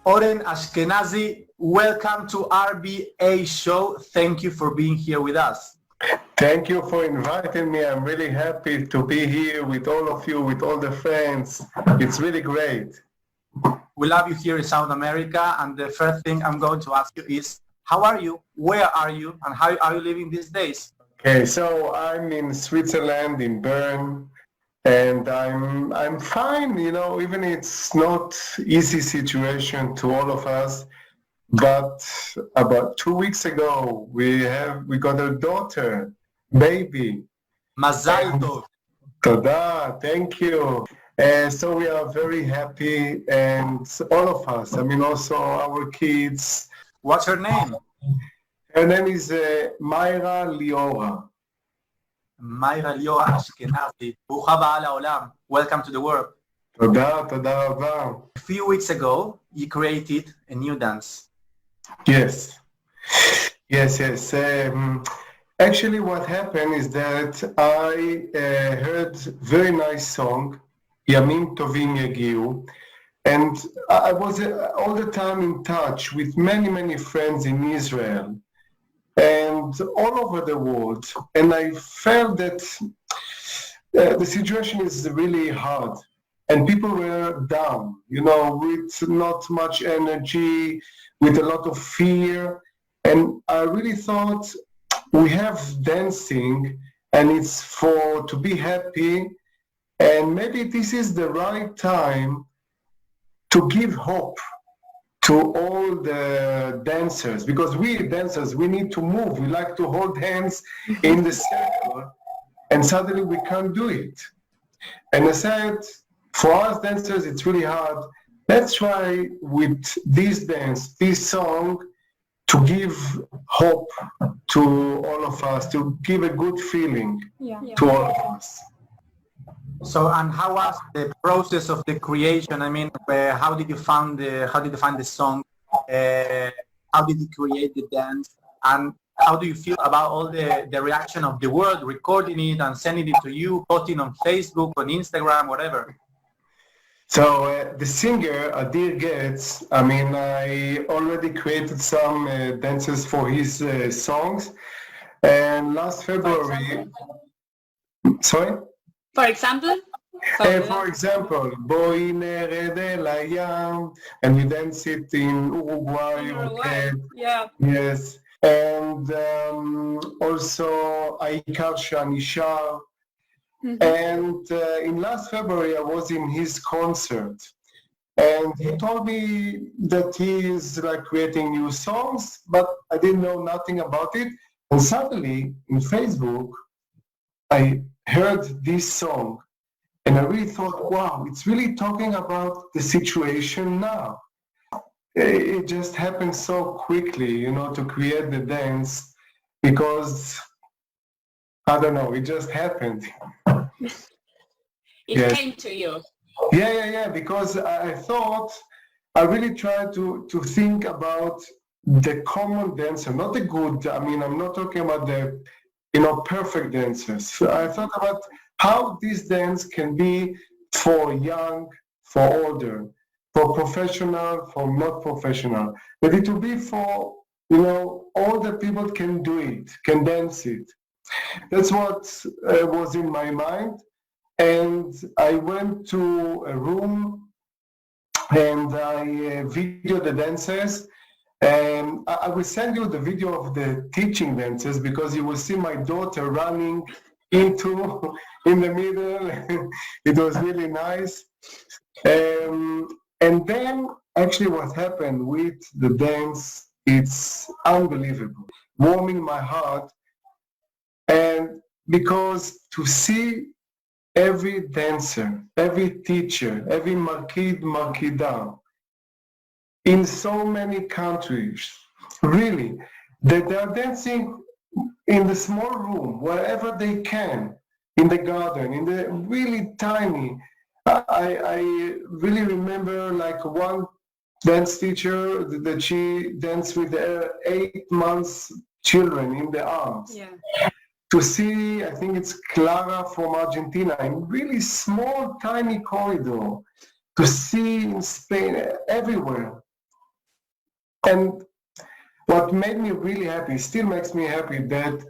Oren Ashkenazi, welcome to RBA show. Thank you for being here with us. Thank you for inviting me. I'm really happy to be here with all of you, with all the friends. It's really great. We love you here in South America. And the first thing I'm going to ask you is, how are you? Where are you? And how are you living these days? Okay, so I'm in Switzerland, in Bern, and I'm fine. You know, even it's not easy situation to all of us. But about 2 weeks ago, we got a daughter, baby. Mazal tov. Toda, thank you. So we are very happy, and all of us. I mean, also our kids. What's her name? Her name is Mayra Liora. Mayra Liora Ashkenazi. Brucha הבאה לעולם. Welcome to the world. Toda רבה. A few weeks ago, you created a new dance. Yes. Actually, what happened is that I heard very nice song, Yamim Tovim Yagiu, and I was all the time in touch with many friends in Israel and all over the world, and I felt that the situation is really hard, and people were down, you know, with not much energy, with a lot of fear, and I really thought we have dancing and it's to be happy, and maybe this is the right time to give hope to all the dancers, because we dancers, we need to move, we like to hold hands in the circle, and suddenly we can't do it. And I said, for us dancers, it's really hard. Let's try with this dance, this song, to give hope to all of us, to give a good feeling to all of us. So, and how was the process of the creation? I mean, how did you find the song? How did you create the dance? And how do you feel about all the reaction of the world, recording it and sending it to you, posting on Facebook, on Instagram, whatever? So the singer, Adir Getz, I mean, I already created some dances for his songs. And last February... Sorry? For example? For example, Boi Nered El Hayam, and we dance it in Uruguay. Okay. Yeah. Yes. And also Aikar Shanishar. Mm-hmm. And in last February, I was in his concert, and he told me that he is like creating new songs, but I didn't know nothing about it. And suddenly, in Facebook, I heard this song, and I really thought, wow, it's really talking about the situation now. It just happened so quickly, you know, to create the dance, because I don't know, it just happened. It came to you. Yeah, because I thought, I really tried to think about the common dancer, not the good, I mean, I'm not talking about the, you know, perfect dancers. So I thought about how this dance can be for young, for older, for professional, for not professional. But it will be for, you know, all the people can do it, can dance it. That's what was in my mind. And I went to a room and I videoed the dances. And I will send you the video of the teaching dances, because you will see my daughter running in the middle. It was really nice. And then actually what happened with the dance, it's unbelievable, warming my heart. And because to see every dancer, every teacher, every markid, markida, in so many countries, really, they are dancing in the small room, wherever they can, in the garden, in the really tiny. I really remember like one dance teacher that she danced with her 8 months children in the arms. Yeah. To see, I think it's Clara from Argentina, in really small, tiny corridor, to see in Spain, everywhere. And what made me really happy, still makes me happy, that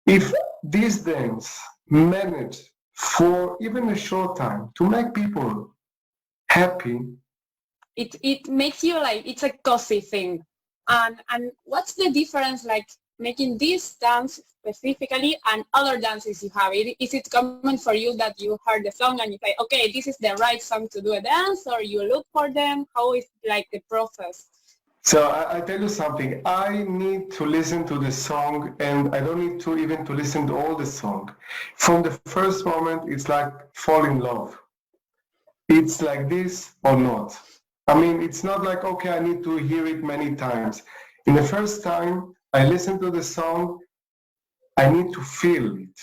if this dance managed for even a short time to make people happy. It makes you like, it's a cozy thing. And what's the difference, like making this dance specifically and other dances you have? Is it common for you that you heard the song and you say, okay, this is the right song to do a dance, or you look for them? How is like the process? So I tell you something, I need to listen to the song, and I don't need to even to listen to all the song. From the first moment, it's like fall in love. It's like this or not. I mean, it's not like, okay, I need to hear it many times. In the first time I listen to the song, I need to feel it.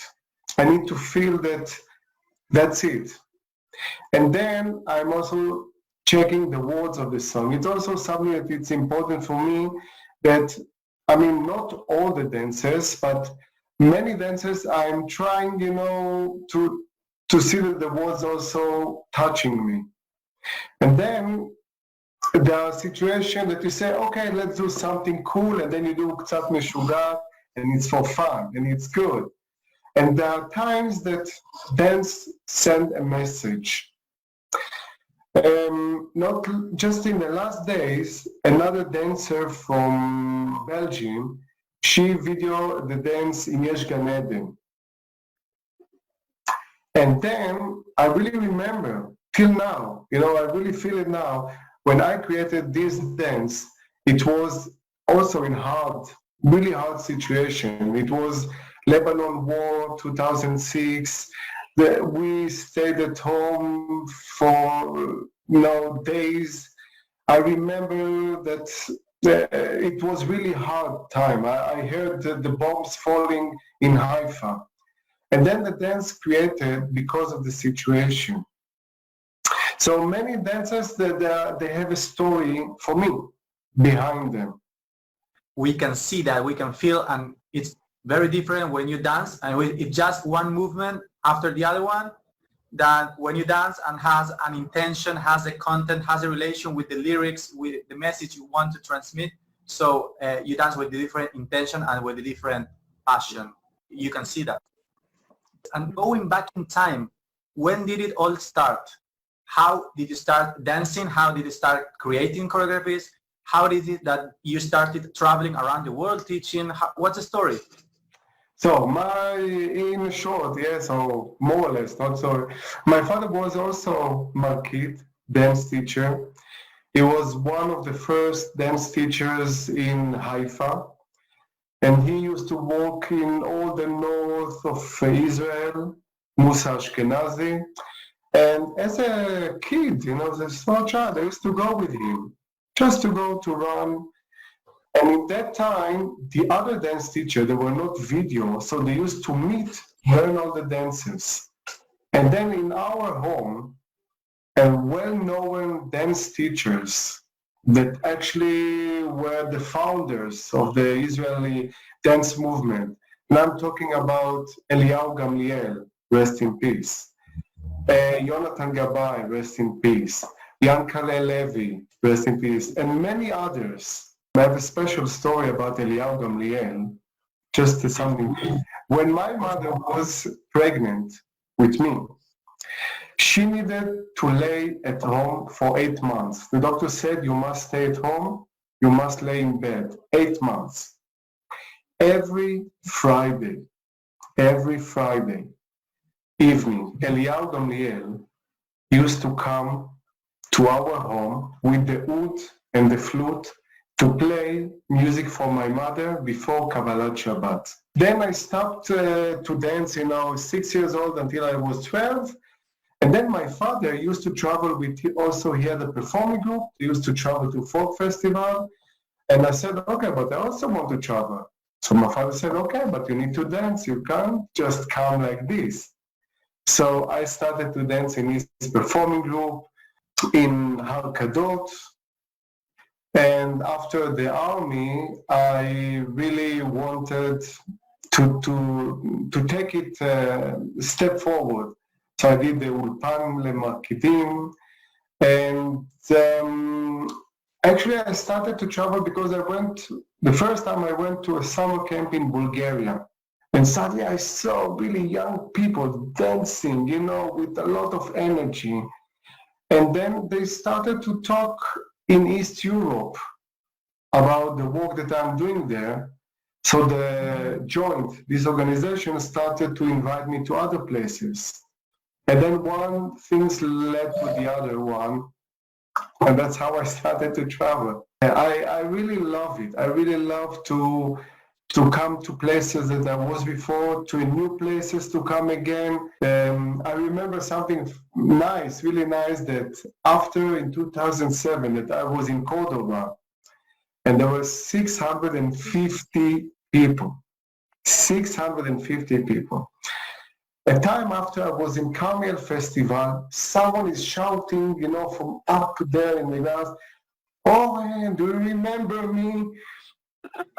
I need to feel that that's it. And then I'm also checking the words of the song. It's also something that it's important for me that, I mean, not all the dancers, but many dancers, I'm trying, to see that the words also touching me. And then there are situations that you say, okay, let's do something cool, and then you do קצת משוגע, and it's for fun, and it's good. And there are times that dance send a message. Not just in the last days, another dancer from Belgium, she videoed the dance in Yesh Gan Eden. And then I really remember, till now, I really feel it now, when I created this dance, it was also in really hard situation. It was Lebanon War, 2006. We stayed at home for days. I remember that it was really hard time. I heard the bombs falling in Haifa. And then the dance created because of the situation. So many dancers, they have a story for me behind them. We can see that, we can feel, and it's very different when you dance and it's just one movement after the other one, that when you dance and has an intention, has a content, has a relation with the lyrics, with the message you want to transmit. So you dance with the different intention and with the different passion. You can see that. And going back in time, when did it all start? How did you start dancing? How did you start creating choreographies? How is it that you started traveling around the world teaching? What's the story? So in short, yes, or more or less, not so. My father was also Marquis, dance teacher. He was one of the first dance teachers in Haifa. And he used to work in all the north of Israel, Musa Ashkenazi. And as a kid, as a small child, I used to go with him, just to go to run. And in that time, the other dance teacher, there were not video, so they used to meet, learn all the dances. And then in our home, a well-known dance teachers that actually were the founders of the Israeli dance movement. And I'm talking about Eliyahu Gamliel, rest in peace. Yonatan Gabay, rest in peace. Yankale Levi, rest in peace. And many others. I have a special story about Eliyahu Gamliel, just something. When my mother was pregnant with me, she needed to lay at home for 8 months. The doctor said, you must stay at home, you must lay in bed. 8 months. Every Friday evening, Eliyahu Gamliel used to come to our home with the oud and the flute to play music for my mother before Kabbalat Shabbat. Then I stopped to dance, 6 years old until I was 12. And then my father used to travel with, also he had a performing group. He used to travel to folk festival. And I said, okay, but I also want to travel. So my father said, okay, but you need to dance. You can't just come like this. So I started to dance in his performing group in Har Kadot. And after the army, I really wanted to take it a step forward. So I did the Ulpan LeMarketing, and Actually, I started to travel because the first time I went to a summer camp in Bulgaria. And suddenly I saw really young people dancing, with a lot of energy. And then they started to talk in East Europe about the work that I'm doing there. So this organization started to invite me to other places. And then one things led to the other one. And that's how I started to travel. I really love it. I really love to come to places that I was before, to new places to come again. I remember something nice, really nice, that after in 2007 that I was in Cordoba, and there were 650 people. 650 people. A time after I was in Carmel Festival, someone is shouting, from up there in the glass, "Oren, do you remember me?"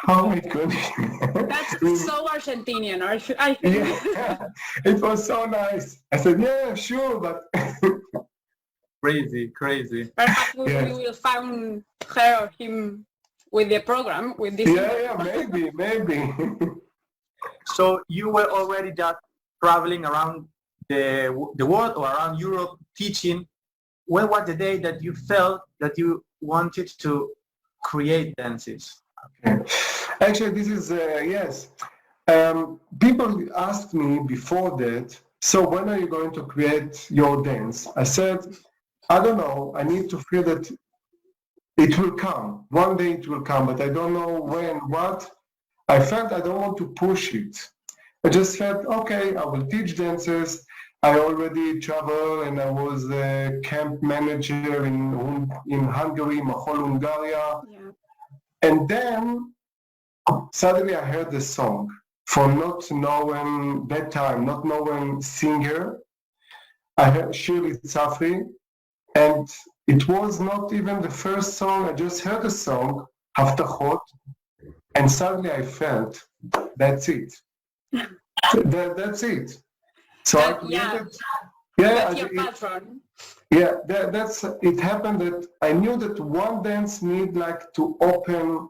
Oh my goodness. That's so Argentinian, I think. Yeah, it was so nice. I said, yeah, sure, but Crazy. Perhaps we will find her or him with the program, with this. Yeah, maybe. So you were already just traveling around the world or around Europe teaching. When was the day that you felt that you wanted to create dances? Okay. Actually, this is, yes. People asked me before that, so when are you going to create your dance? I said, I don't know. I need to feel that it will come. One day it will come, but I don't know when, what. I felt I don't want to push it. I just felt, okay, I will teach dances. I already travel and I was a camp manager in Hungary, Mahol, Hungaria. Yeah. And then suddenly I heard the song from not knowing singer. I heard Shirley Tzafri, and it was not even the first song. I just heard the song, Haftachot, and suddenly I felt, that's it. That's it. So I created... That's your patron. Yeah, that's it happened that I knew that one dance need like to open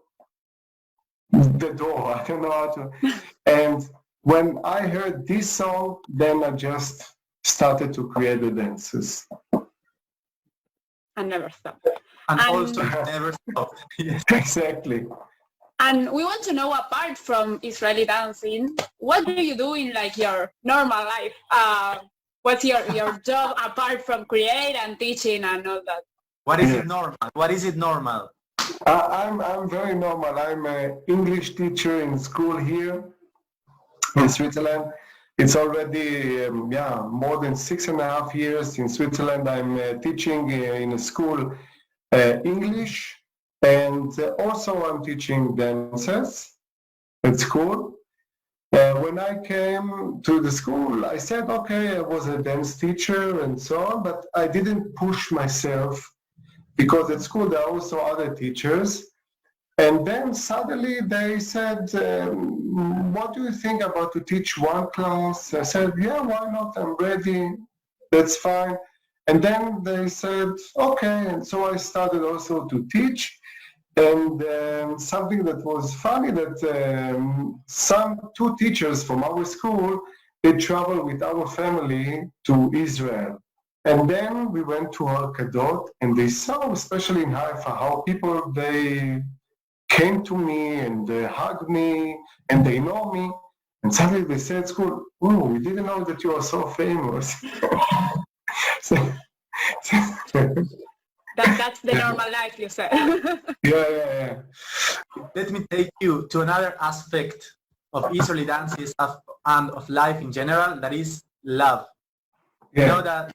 the door. I don't know how to. And when I heard this song, then I just started to create the dances. And never stopped. And also never stopped. Yes. Exactly. And we want to know, apart from Israeli dancing, what do you do in like your normal life? What's your job apart from create and teaching and all that? What is it normal? What is it normal? I'm very normal. I'm an English teacher in school here in Switzerland. It's already more than 6.5 years in Switzerland. I'm teaching in a school English, and also I'm teaching dances at school. When I came to the school, I said, okay, I was a dance teacher and so on, but I didn't push myself because at school there are also other teachers. And then suddenly they said, what do you think about to teach one class? I said, yeah, why not? I'm ready. That's fine. And then they said, okay. And so I started also to teach. And something that was funny that two teachers from our school, they traveled with our family to Israel. And then we went to Arkadot, and they saw, especially in Haifa, how people, they came to me and they hugged me and they know me. And suddenly they said at school, oh, we didn't know that you are so famous. That's the normal life, you said. Yeah. Let me take you to another aspect of Israeli dances and of life in general, that is love. Yeah.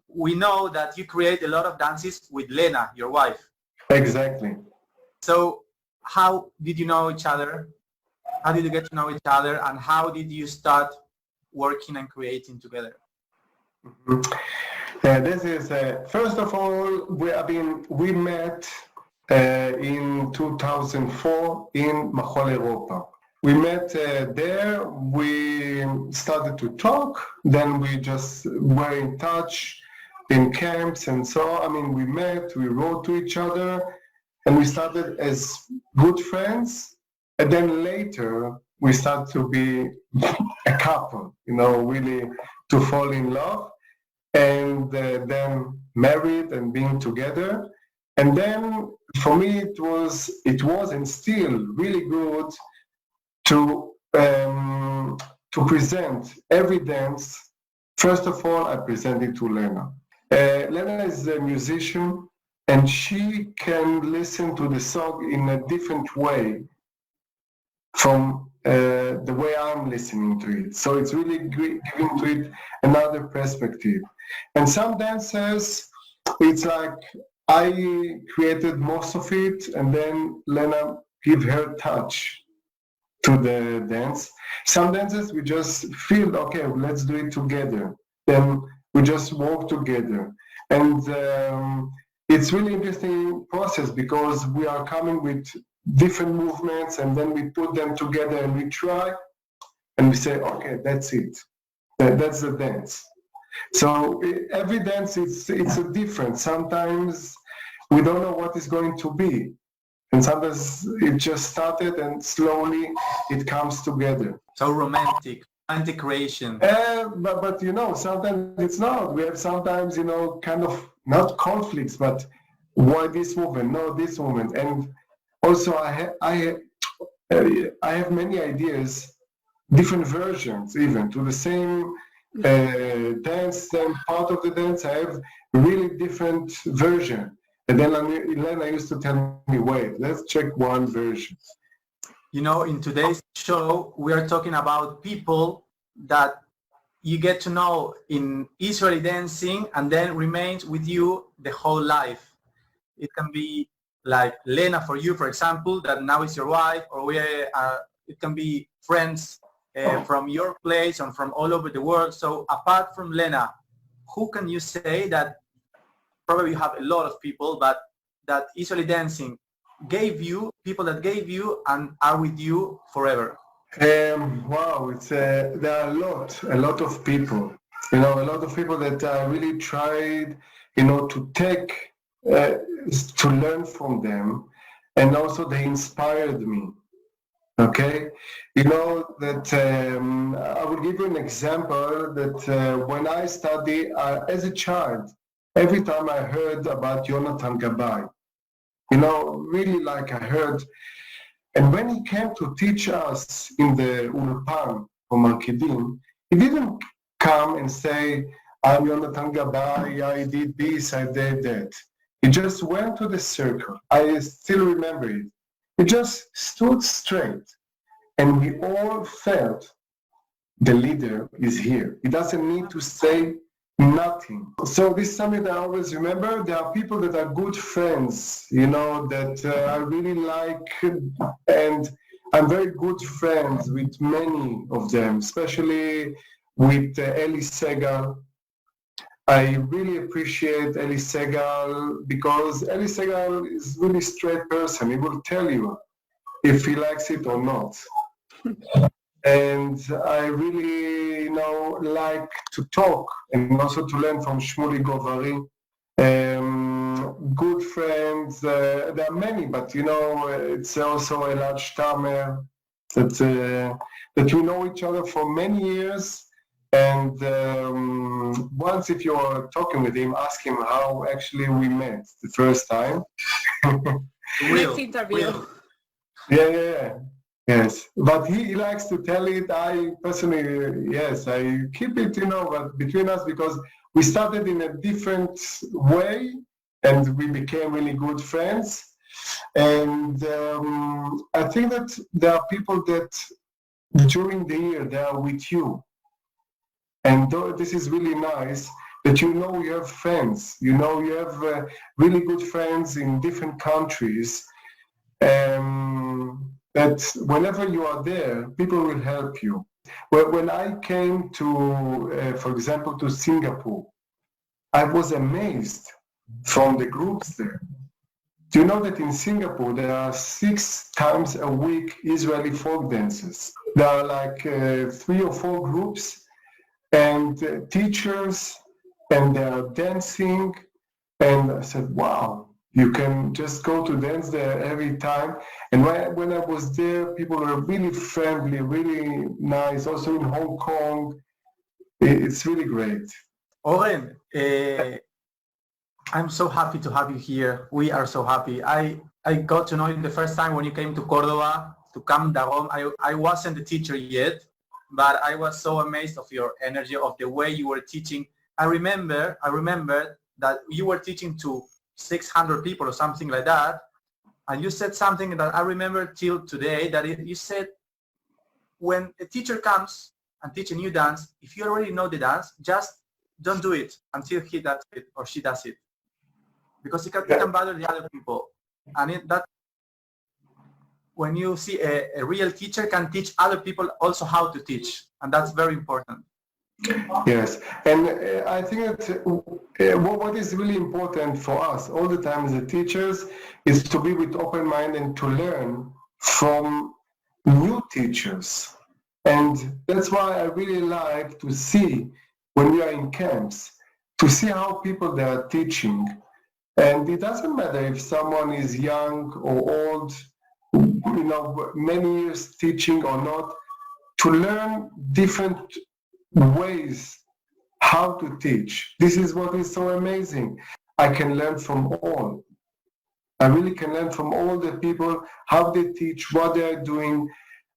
We know that you create a lot of dances with Lena, your wife. Exactly. So how did you know each other? How did you get to know each other? And how did you start working and creating together? Mm-hmm. This is, first of all, we met in 2004 in Mahol Europa. We met there, we started to talk, then we just were in touch. in camps and so, I mean, we met, we wrote to each other, and we started as good friends. And then later, we started to be a couple, really to fall in love, and then married and being together. And then for me, it was and still really good to present every dance. First of all, I presented to Lena. Lena is a musician, and she can listen to the song in a different way from the way I'm listening to it. So it's really giving to it another perspective. And some dancers, it's like I created most of it, and then Lena give her touch to the dance. Some dances we just feel, okay, let's do it together. Then we just work together. And it's really interesting process because we are coming with different movements, and then we put them together and we try, and we say, okay, that's it. That's the dance. So every dance, it's a different. Sometimes we don't know what is going to be. And sometimes it just started and slowly it comes together. So romantic creation. But sometimes it's not. We have sometimes, kind of not conflicts, but why this movement, no this movement. And also I have many ideas, different versions even to the same dance, same part of the dance. I have really different version. And then Elena used to tell me, wait, let's check one version. In today's show, we are talking about people that you get to know in Israeli dancing and then remains with you the whole life. It can be like Lena for you, for example, that now is your wife, or it can be friends from your place and from all over the world. So apart from Lena, who can you say that probably you have a lot of people, but that Israeli dancing gave you, people that gave you and are with you forever? Wow, there are a lot of people. A lot of people that really tried, to take, to learn from them, and also they inspired me. Okay, that I will give you an example that when I study as a child, every time I heard about Yonatan Gabay, really like I heard, and when he came to teach us in the Ulpan for Markedim, he didn't come and say, I'm Yonatan Gabay, I did this, I did that. He just went to the circle. I still remember it. He just stood straight, and we all felt the leader is here. He doesn't need to say nothing. So this is something that I always remember. There are people that are good friends, that I really like, and I'm very good friends with many of them, especially with Eli Segal. I really appreciate Eli Segal because Eli Segal is a really straight person. He will tell you if he likes it or not. And I really, like to talk and also to learn from Shmuli Govari. Good friends, there are many, but it's also Elad Shtamer that we know each other for many years. And once, if you're talking with him, ask him how actually we met the first time. Next interview. Yeah. Yes, but he likes to tell it. I personally, yes, I keep it, but between us, because we started in a different way and we became really good friends. And I think that there are people that during the year they are with you. And this is really nice that you have friends, you have really good friends in different countries. That whenever you are there, people will help you. When I came to, for example, to Singapore, I was amazed from the groups there. Do you know that in Singapore there are 6 times a week Israeli folk dances? There are like 3 or 4 groups and teachers and they are dancing. And I said, wow, you can just go to dance there every time. And when I was there, people were really friendly, really nice. Also in Hong Kong, it's really great. Oren, I'm so happy to have you here. We are so happy. I got to know you the first time when you came to Córdoba, to Camp Darom. I wasn't a teacher yet, but I was so amazed of your energy, of the way you were teaching. I remember that you were teaching to 600 people or something like that, and you said something that I remember till today, that you said, when a teacher comes and teach a new dance, if you already know the dance, just don't do it until he does it or she does it, because it can bother the other people. And that when you see a real teacher can teach other people also how to teach, and that's very important. Yes, and I think that what is really important for us all the time as the teachers is to be with open mind and to learn from new teachers. And that's why I really like to see, when we are in camps, to see how people they are teaching. And it doesn't matter if someone is young or old, many years teaching or not, to learn different ways how to teach. This is what is so amazing. I can learn from all. I really can learn from all the people, how they teach, what they are doing.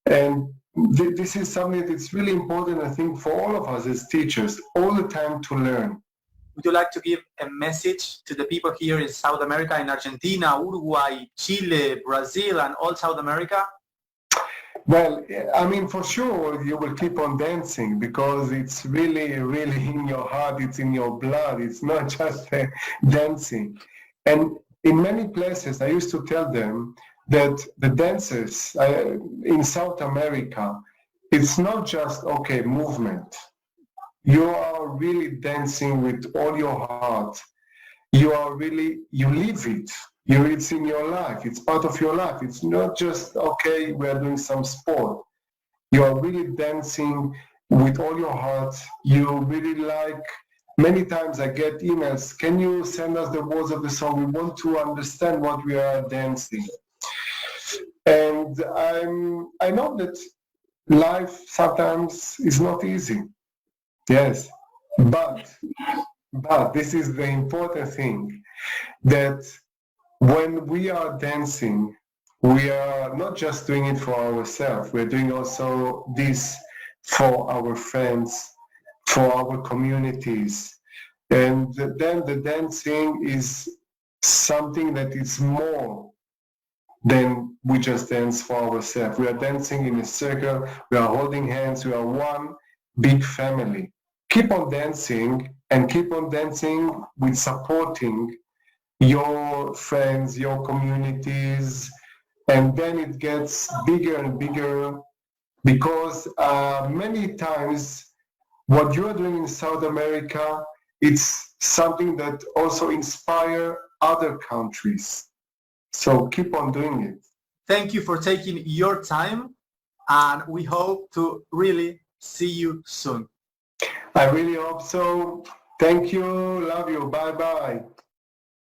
And this is something that's really important, I think, for all of us as teachers, all the time to learn. Would you like to give a message to the people here in South America, in Argentina, Uruguay, Chile, Brazil, and all South America? Well, I mean, for sure, you will keep on dancing because it's really, really in your heart, it's in your blood. It's not just dancing. And in many places, I used to tell them that the dancers in South America, it's not just, movement. You are really dancing with all your heart. You live it. It's in your life. It's part of your life. It's not just, we are doing some sport. You are really dancing with all your heart. You really like, many times I get emails, can you send us the words of the song? We want to understand what we are dancing. And I know that life sometimes is not easy. Yes, but this is the important thing, that when we are dancing, we are not just doing it for ourselves, we're doing also this for our friends, for our communities. And then the dancing is something that is more than we just dance for ourselves. We are dancing in a circle, we are holding hands, we are one big family. Keep on dancing, and keep on dancing with supporting your friends, your communities, and then it gets bigger and bigger, because many times what you're doing in South America, it's something that also inspire other countries. So keep on doing it. Thank you for taking your time, and we hope to really see you soon. I really hope so. Thank you. Love you. Bye-bye.